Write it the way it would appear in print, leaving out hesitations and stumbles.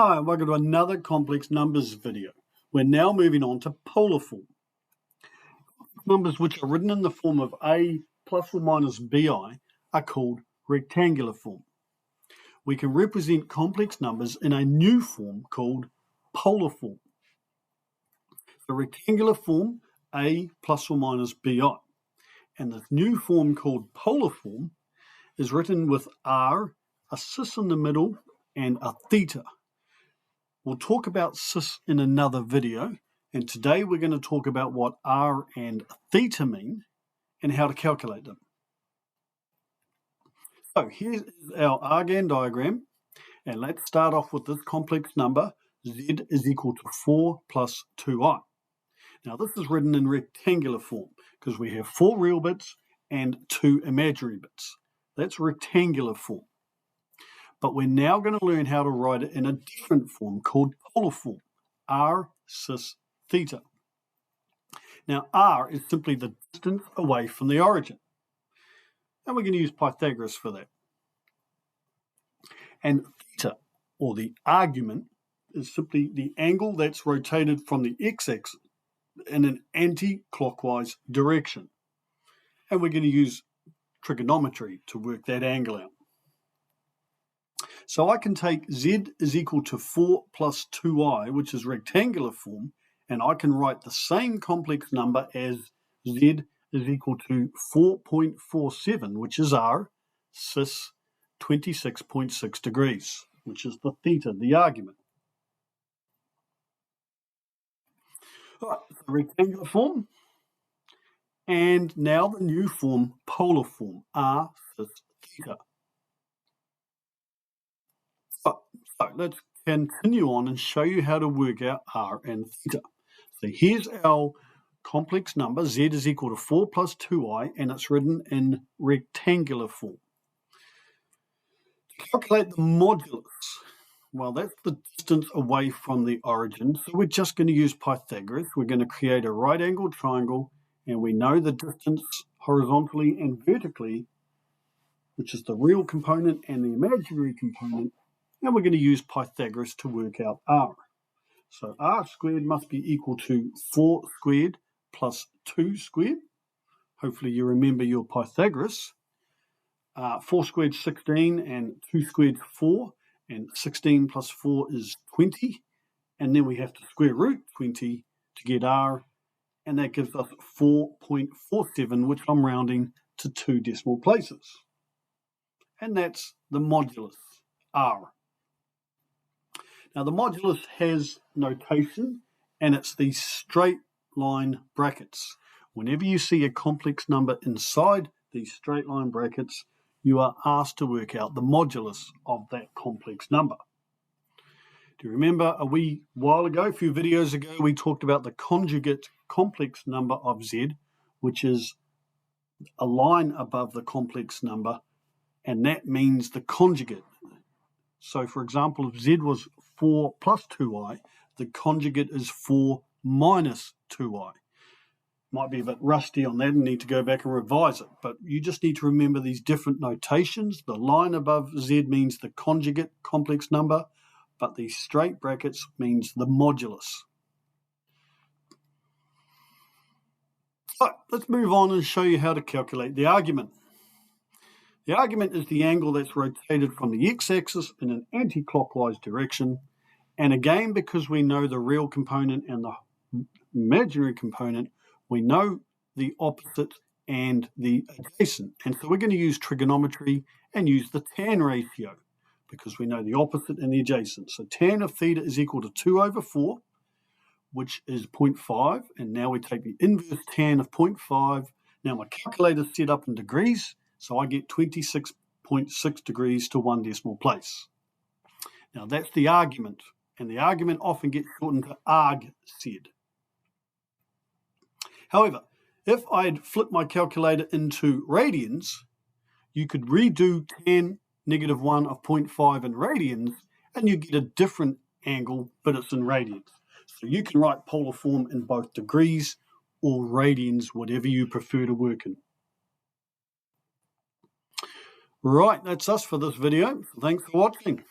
Hi, and welcome to another complex numbers video. We're now moving on to polar form. Numbers which are written in the form of a plus or minus bi are called rectangular form. We can represent complex numbers in a new form called polar form. The rectangular form, a plus or minus bi, and the new form called polar form is written with r, a cis in the middle, and a theta. We'll talk about cis in another video, and today we're going to talk about what r and theta mean and how to calculate them. So here's our Argand diagram, and let's start off with this complex number. Z is equal to 4 plus 2i. Now this is written in rectangular form because we have 4 real bits and 2 imaginary bits. That's rectangular form. But we're now going to learn how to write it in a different form called polar form, r cis theta. Now r is simply the distance away from the origin, and we're going to use Pythagoras for that. And theta, or the argument, is simply the angle that's rotated from the x-axis in an anti-clockwise direction. And we're going to use trigonometry to work that angle out. So I can take z is equal to 4 plus 2i, which is rectangular form, and I can write the same complex number as z is equal to 4.47, which is r, cis 26.6 degrees, which is the theta, the argument. All right, so rectangular form, and now the new form, polar form, r cis theta. So let's continue on and show you how to work out r and theta. So here's our complex number, z is equal to 4 plus 2i, and it's written in rectangular form. To calculate the modulus, well, that's the distance away from the origin, so we're just going to use Pythagoras. We're going to create a right-angled triangle, and we know the distance horizontally and vertically, which is the real component and the imaginary component, and we're going to use Pythagoras to work out r. So r squared must be equal to 4 squared plus 2 squared. Hopefully you remember your Pythagoras. 4 squared 16 and 2 squared 4, and 16 plus 4 is 20. And then we have to square root 20 to get r, and that gives us 4.47, which I'm rounding to 2 decimal places. And that's the modulus, r. Now the modulus has notation, and it's these straight line brackets. Whenever you see a complex number inside these straight line brackets, you are asked to work out the modulus of that complex number. Do you remember a wee while ago, a few videos ago, we talked about the conjugate complex number of z, which is a line above the complex number, and that means the conjugate. So, for example, if z was 4 plus 2i, the conjugate is 4 minus 2i. Might be a bit rusty on that and need to go back and revise it, but you just need to remember these different notations. The line above z means the conjugate complex number, but these straight brackets means the modulus. So, let's move on and show you how to calculate the argument. The argument is the angle that's rotated from the x-axis in an anti-clockwise direction. And again, because we know the real component and the imaginary component, we know the opposite and the adjacent. And so we're going to use trigonometry and use the tan ratio because we know the opposite and the adjacent. So tan of theta is equal to 2 over 4, which is 0.5. And now we take the inverse tan of 0.5. Now my calculator is set up in degrees, so I get 26.6 degrees to 1 decimal place. Now that's the argument, and the argument often gets shortened to arg z. However, if I'd flipped my calculator into radians, you could redo tan negative 1 of 0.5 in radians, and you get a different angle, but it's in radians. So you can write polar form in both degrees or radians, whatever you prefer to work in. Right, that's us for this video. Thanks for watching.